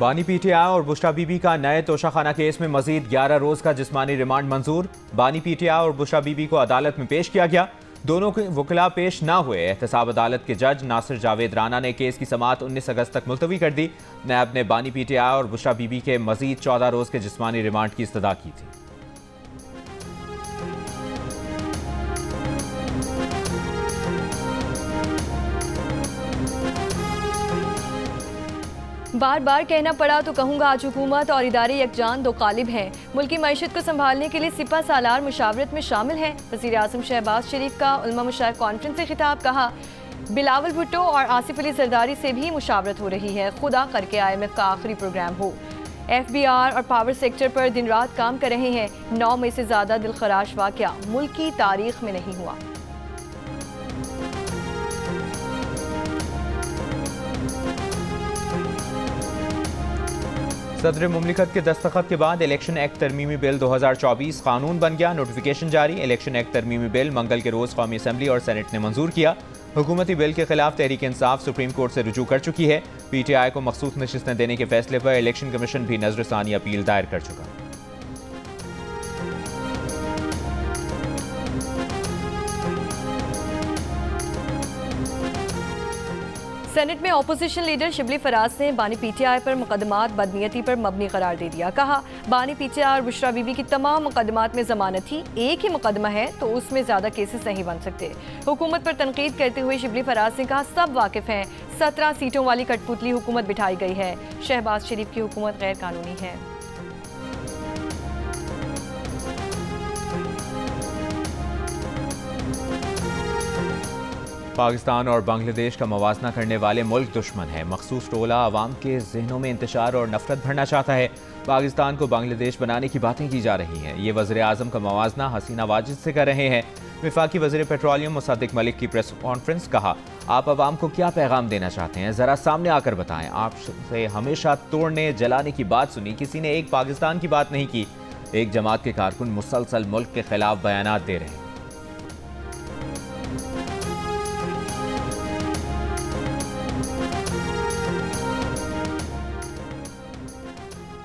बानी पीटीआई और बुशरा बीबी का नए तोशाखाना केस में मजीद 11 रोज का जिस्मानी रिमांड मंजूर। बानी पीटीआई और बुशरा बीबी को अदालत में पेश किया गया। दोनों के वकीला पेश ना हुए। एहतसाब अदालत के जज नासिर जावेद राना ने केस की समाअत 19 अगस्त तक मुलतवी कर दी। नैब ने बानी पीटीआई और बुशरा बीबी के मजीद 14 रोज के जिस्मानी रिमांड की इस्तदा की थी। बार बार कहना पड़ा तो कहूँगा, आज हुकूमत और इदारे यकजान दो कालिब हैं। मुल्की मईशत को संभालने के लिए सिपा सालार मुशावरत में शामिल हैं। वज़ीर आज़म शहबाज शरीफ का उलमा मशाइख कॉन्फ्रेंस से खिताब। कहा, बिलावल भुट्टो और आसिफ अली जरदारी से भी मुशावरत हो रही है। खुदा करके IMF का आखिरी प्रोग्राम हो। FBR और पावर सेक्टर पर दिन रात काम कर रहे हैं। 9 में से ज़्यादा दिलखराश वाक़या मुल्क की तारीख में नहीं हुआ। सदर मुमलिकत के दस्तखत के बाद इलेक्शन एक्ट तरमीमी बिल 2024 कानून बन गया। नोटिफिकेशन जारी। इलेक्शन एक्ट तरमीमी बिल मंगल के रोज़ कौमी असम्बली और सेनेट ने मंजूर किया। हुकूमती बिल के खिलाफ तहरीक इंसाफ सुप्रीम कोर्ट से रुजू कर चुकी है। PTI को मखसूस नशिस्तें देने के फैसले पर इलेक्शन कमीशन भी नजरसानी अपील दायर कर चुका। सेनेट में अपोजिशन लीडर शिबली फराज ने बानी पीटीआई पर मुकदमात बदनीयती पर मबनी करार दे दिया। कहा, बानी पीटीआई और बुशरा बीबी की तमाम मुकदमात में जमानत थी। एक ही मुकदमा है तो उसमें ज्यादा केसेस नहीं बन सकते। हुकूमत पर तनकीद करते हुए शिबली फराज ने कहा, सब वाकिफ हैं 17 सीटों वाली कठपुतली हुकूमत बिठाई गई है। शहबाज शरीफ की हुकूमत गैर कानूनी है। पाकिस्तान और बांग्लादेश का मवाजना करने वाले मुल्क दुश्मन है। मखसूस टोला आवाम के जहनों में इंतशार और नफरत भरना चाहता है। पाकिस्तान को बांग्लादेश बनाने की बातें की जा रही हैं। ये वज़ीर आज़म का मवाजना हसीना वाजिद से कर रहे हैं। वफाकी वज़ीर पेट्रोलियम मुसद्दिक मलिक की प्रेस कॉन्फ्रेंस। कहा, आप आवाम को क्या पैगाम देना चाहते हैं, ज़रा सामने आकर बताएं। आपसे हमेशा तोड़ने जलाने की बात सुनी, किसी ने एक पाकिस्तान की बात नहीं की। एक जमात के कारकुन मुसलसल मुल्क के खिलाफ बयानात दे रहे हैं।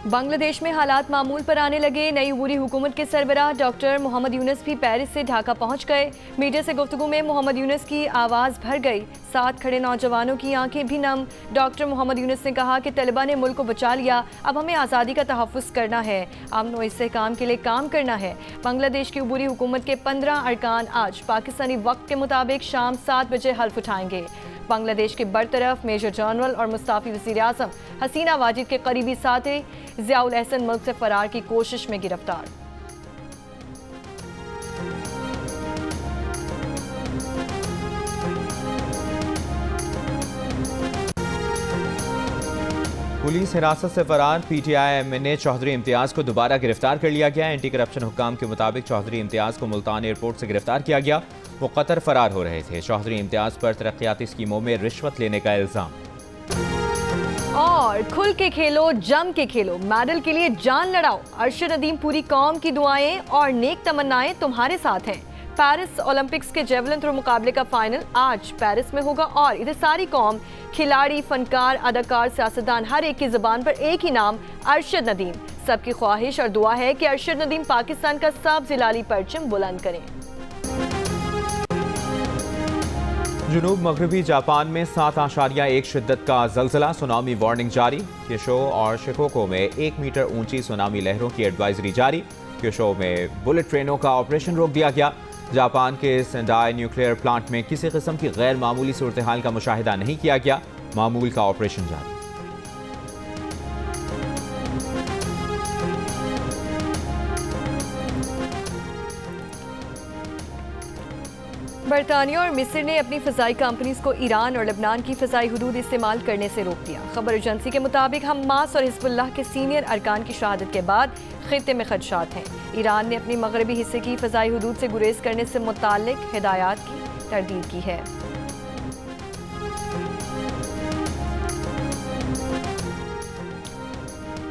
बांग्लादेश में हालात मामूल पर आने लगे। नई अबूरी हुकूमत के सरबराह डॉक्टर मोहम्मद यूनुस भी पेरिस से ढाका पहुंच गए। मीडिया से गुफ्तगू में मोहम्मद यूनुस की आवाज़ भर गई। साथ खड़े नौजवानों की आंखें भी नम। डॉक्टर मोहम्मद यूनुस ने कहा कि तलबा ने मुल्क को बचा लिया, अब हमें आज़ादी का तहफ़्फ़ुज़ करना है, अमन व इस्तेहकाम के लिए काम करना है। बांग्लादेश की अबूरी हुकूमत के 15 अरकान आज पाकिस्तानी वक्त के मुताबिक शाम 7 बजे हल्फ उठाएंगे। बांग्लादेश के बरतरफ मेजर जनरल और मुस्ताफी वज़ीर आज़म हसीना वाजिद के करीबी साथी ज़ियाउल एहसन मुल्क से फरार की कोशिश में गिरफ्तार। पुलिस हिरासत से फरार PTI MNA चौधरी इम्तियाज़ को दोबारा गिरफ्तार कर लिया गया। एंटी करप्शन हुक्काम के मुताबिक चौधरी इम्तियाज़ को मुल्तान एयरपोर्ट से गिरफ्तार किया गया। वो कतर फरार हो रहे थे। चौधरी इम्तियाज़ पर तरक्याती स्कीमों में रिश्वत लेने का इल्ज़ाम। और खुल के खेलो, जम के खेलो, मेडल के लिए जान लड़ाओ। अरशद नदीम, पूरी कौम की दुआएं और नेक तमन्नाएं तुम्हारे साथ हैं। पेरिस ओलंपिक्स के जेवलिन थ्रो मुकाबले का फाइनल आज पेरिस में होगा और इधर सारी कौम, खिलाड़ी, फनकार, अदाकार, सियासतदान, हर एक की जुबान पर एक ही नाम, अरशद नदीम। सबकी ख्वाहिश और दुआ है कि अरशद नदीम पाकिस्तान का सब जिलाली परचम बुलंद करें। जुनूब मगरबी जापान में 7.1 शिद्दत का ज़लज़ला, सुनामी वार्निंग जारी। क्योशो और शिकोको में 1 मीटर ऊंची सुनामी लहरों की एडवाइजरी जारी। क्योशो में बुलेट ट्रेनों का ऑपरेशन रोक दिया गया। जापान के सेंडाई न्यूक्लियर प्लांट में किसी किस्म की गैर मामूली सूरत हाल का मुशाहिदा नहीं किया गया। मामूल का ऑपरेशन जारी। बरतानिया और मिस्र ने अपनी फ़ज़ाई कंपनीज को ईरान और लेबनान की फ़ज़ाई हुदूद इस्तेमाल करने से रोक दिया। खबर एजेंसी के मुताबिक हमास और हिज़्बुल्लाह के सीनियर अरकान की शहादत के बाद खित्ते में खदशात हैं। ईरान ने अपनी मगरबी हिस्से की फ़ज़ाई हुदूद से गुरेज करने से मुताल्लिक हिदायत की तरदीद की है।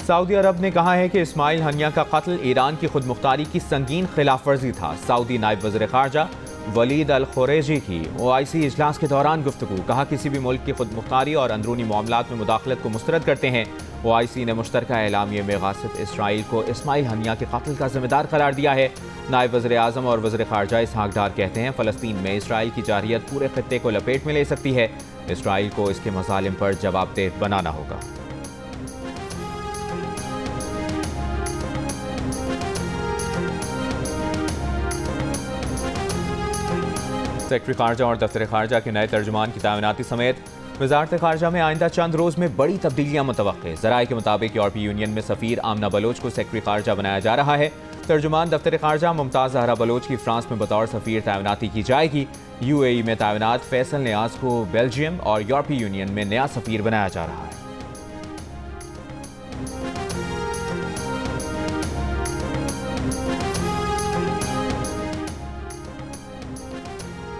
सऊदी अरब ने कहा है कि इस्माइल हनिया का कत्ल ईरान की खुद मुख्तारी की संगीन खिलाफ वर्जी था। सऊदी नायब वज़ीर ख़ारजा वलीद अल खुरैशी की OIC इजलास के दौरान गुफ्तगू। कहा किसी भी मुल्क की खुद मुख्तारी और अंदरूनी मामलात में मुदाखलत को मुस्तरद करते हैं। OIC ने मुश्तरका एलामिये में गासिब इसराइल को इस्माइल हनिया के कत्ल का जिम्मेदार करार दिया है। नायब वज़ीर आज़म और वज़ीर ख़ारजा इसहाक डार कहते हैं फ़लस्तीन में इसराइल की जारियत पूरे खित्ते को लपेट में ले सकती है। इसराइल को इसके मज़ालिम पर जवाबदेह बनाना होगा। सेक्रेटरी खारजा और दफ्तर खारजा के नए तर्जुमान की तैनाती समेत वजारत खारजा में आइंदा चंद रोज़ में बड़ी तब्दीलियां मुतवक्के। ज़राए के मुताबिक यूरोपीय यूनियन में सफ़ीर आमना बलोच को सेक्रेटरी खारजा बनाया जा रहा है। तर्जुमान दफ्तर खारजा मुमताज़ ज़हरा बलोच की फ्रांस में बतौर सफ़ीर तैनाती की जाएगी। UAE में तैनात फैसल नियाज को बेल्जियम और यूरोपीय यूनियन में नया सफ़ीर बनाया जा रहा है।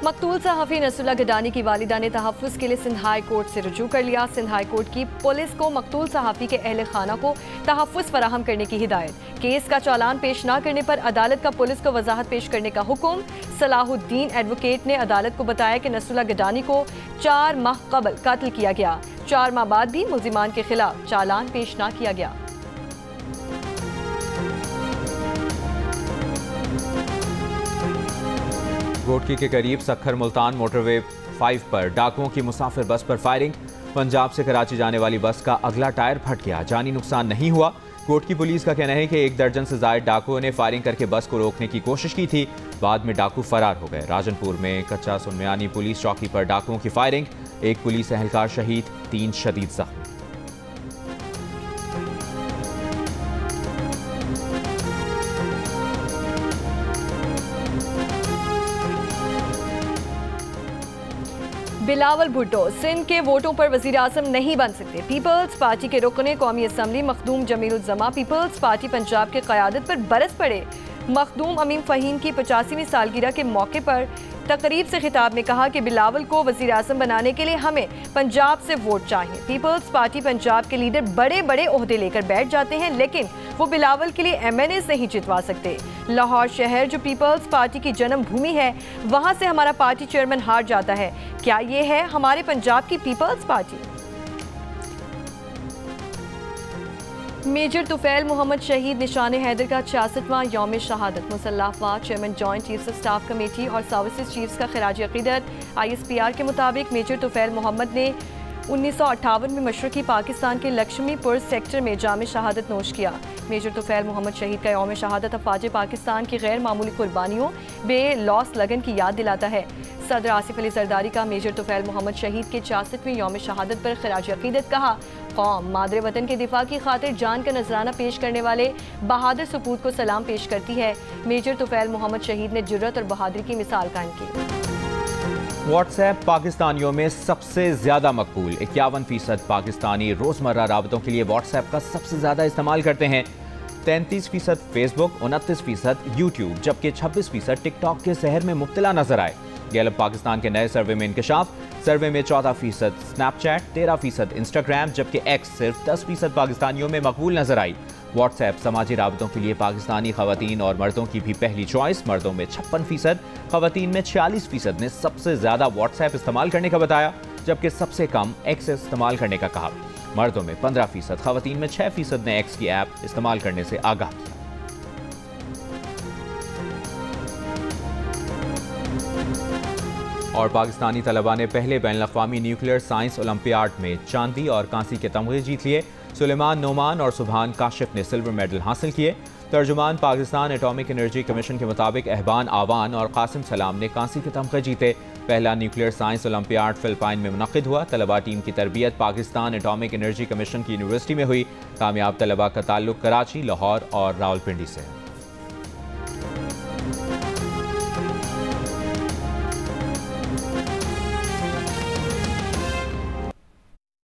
मकतूल सहाफ़ी नसरुल्लाह गडानी की वालिदा ने तहफ़्फ़ुज़ के लिए सिंध हाई कोर्ट से रुजू कर लिया। सिंध हाई कोर्ट की पुलिस को मकतूल सहाफ़ी के अहले खाना को तहफ़्फ़ुज़ फराहम करने की हिदायत। केस का चालान पेश न करने पर अदालत का पुलिस को वजाहत पेश करने का हुक्म। सलाहुद्दीन एडवोकेट ने अदालत को बताया कि नसरुल्लाह गडानी को 4 माह कबल कत्ल किया गया। 4 माह बाद भी मुल्ज़िमान के खिलाफ चालान पेश न किया गया। गोटकी के करीब सखर मुल्तान मोटरवे 5 पर डाकुओं की मुसाफिर बस पर फायरिंग। पंजाब से कराची जाने वाली बस का अगला टायर फट गया, जानी नुकसान नहीं हुआ। गोटकी पुलिस का कहना है कि 1 दर्जन से ज्यादा डाकुओं ने फायरिंग करके बस को रोकने की कोशिश की थी, बाद में डाकू फरार हो गए। राजनपुर में कच्चा सुनमियानी पुलिस चौकी पर डाकुओं की फायरिंग, 1 पुलिस एहलकार शहीद, 3 शदीद जख्मी। बिलावल भुट्टो सिंध के वोटों पर वजीर आज़म नहीं बन सकते। पीपल्स पार्टी के रुकने कौमी असम्बली मखदूम जमीलुज़्ज़मा पीपल्स पार्टी पंजाब के क़यादत पर बरस पड़े। मखदूम अमीन फ़हीम की 85वीं सालगिरह के मौके पर तकरीब से खिताब में कहा कि बिलावल को वज़ीर आज़म बनाने के लिए हमें पंजाब से वोट चाहिए। पीपल्स पार्टी पंजाब के लीडर बड़े बड़े ओहदे लेकर बैठ जाते हैं, लेकिन वो बिलावल के लिए MNAs नहीं जितवा सकते। लाहौर शहर जो पीपल्स पार्टी की जन्मभूमि है, वहाँ से हमारा पार्टी चेयरमैन हार जाता है। क्या ये है हमारे पंजाब की पीपल्स पार्टी? मेजर तुफैल मोहम्मद शहीद निशान हैदर का 66वां यौम शहादत। मुसल्लह अफवाज chairman joint chiefs of staff committee और सर्विसेज चीफ्स का खिराज अकीदत। ISPR के मुताबिक मेजर तुफैल मोहम्मद ने 1958 में मशरक़ी पाकिस्तान के लक्ष्मीपुर सेक्टर में जाम शहादत नोश किया। मेजर तुफैल मोहम्मद शहीद का यौम शहादत अफवाज पाकिस्तान की गैर मामूली कुर्बानियों बेलॉस लगन की याद दिलाता है। सदर आसिफ अली जरदारी का मेजर तुफैल मोहम्मद शहीद के 66वें यौम शहादत पर खिराज अकीदत। कहा, कौम मादरे वतन के दिफा की खातिर जान का नजराना पेश करने वाले बहादुर सपूत को सलाम पेश करती है। मेजर तुफैल मोहम्मद शहीद ने जुर्रत और बहादुरी की मिसाल कायम की। व्हाट्सएप पाकिस्तानियों में सबसे ज्यादा मकबूल। 51% पाकिस्तानी रोजमर्रा राबतों के लिए व्हाट्सएप का सबसे ज्यादा इस्तेमाल करते हैं। 33% फेसबुक, 29% यूट्यूब, जबकि 26% टिकटॉक के सहर में मुब्तला नजर आए। गैलप पाकिस्तान के नए सर्वे में इंकशाफ। सर्वे में 14% स्नैपचैट, 13% इंस्टाग्राम, जबकि एक्स सिर्फ 10% पाकिस्तानियों में मकबूल नजर आई। व्हाट्सएप समाजी राबतों के लिए पाकिस्तानी खवातीन और मर्दों की भी पहली चॉइस। मर्दों में 56%, खवातीन में 46% ने सबसे ज्यादा व्हाट्सएप इस्तेमाल करने का बताया, जबकि सबसे कम एक्स इस्तेमाल करने का कहा। मर्दों में 15%, खवातीन में 6% ने एक्स की ऐप इस्तेमाल करने से आगाह किया। और पाकिस्तानी तलबा ने पहले बैनुल-अक़वामी न्यूक्लियर साइंस ओलंपियाड में चांदी और कांसी के तमगे जीत लिए। सुलेमान नोमान और सुबहान काशिफ ने सिल्वर मेडल हासिल किए। तर्जुमान पाकिस्तान एटॉमिक एनर्जी कमीशन के मुताबिक अहबान आवान और कासिम सलाम ने कांसी के तमगे जीते। पहला न्यूक्लियर साइंस ओलंपियाड फिलिपाइन में मुनक़िद हुआ। तलबा टीम की तरबियत पाकिस्तान एटॉमिक एनर्जी कमीशन की यूनिवर्सिटी में हुई। कामयाब तलबा का ताल्लुक कराची, लाहौर और रावलपिंडी से है।